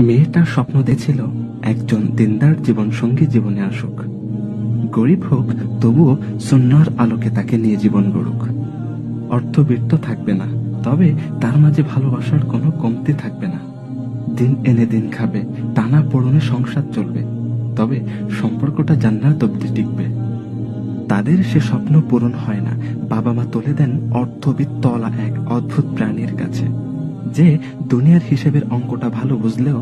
মেয়েটা স্বপ্ন দেখছিল একজন দিনদার জীবনসঙ্গী জীবনে আসুক। গরিব হোক, তবুও সুন্নাহর আলোকে তাকে নিয়ে জীবন গড়ুক। অর্থবিত্ত থাকবে না, তবে তার মাঝে ভালোবাসার কোনো কমতি থাকবে না। দিন এনে দিন খাবে, টানা পড়নে সংসার চলবে, তবে সম্পর্কটা জান্নাত অব্দি টিকবে। তাদের সে স্বপ্ন পূরণ হয় না, বাবা মা তুলে দেন অর্থবিত্তওয়ালা এক অদ্ভুত প্রাণীর কাছে, যে দুনিয়ার হিসেবের অঙ্কটা ভালো বুঝলেও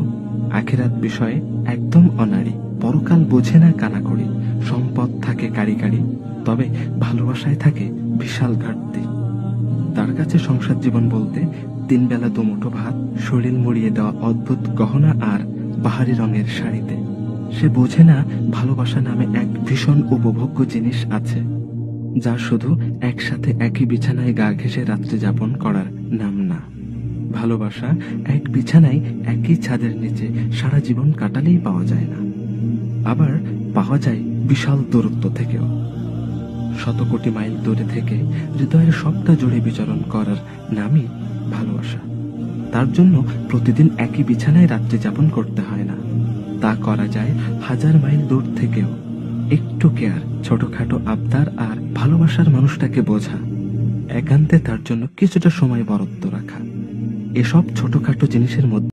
আখিরাত বিষয়ে একদম অনাড়ি। পরকাল বোঝে না কানাকড়ি, সম্পদ থাকে কারি কারি, তবে ভালোবাসায় থাকে বিশাল ঘাটতি। তার কাছে সংসার জীবন বলতে 3 বেলা দুমুঠো ভাত, শরীর মুড়িয়ে দেওয়া অদ্ভুত গহনা আর বাহারি রঙের শাড়িতে। সে বোঝে না ভালোবাসা নামে এক ভীষণ উপভোগ্য জিনিস আছে, যা শুধু একসাথে একই বিছানায় গা ঘেঁষে রাত্রি যাপন করার নাম না। ভালোবাসা এক বিছানায় একই ছাদের নিচে সারা জীবন কাটালেই পাওয়া যায় না, আবার পাওয়া যায় বিশাল দূরত্ব থেকেও। শত কোটি মাইল দূরে থেকে হৃদয়ের সবটা জুড়ে বিচরণ করার নামই ভালোবাসা। তার জন্য প্রতিদিন একই বিছানায় রাত্রি যাপন করতে হয় না, তা করা যায় 1000 মাইল দূর থেকেও। একটু কেয়ার, ছোটখাটো আবদার আর ভালোবাসার মানুষটাকে বোঝা, একান্তে তার জন্য কিছুটা সময় বরাদ্দ রাখা, এসব ছোটখাটো জিনিসের মধ্যে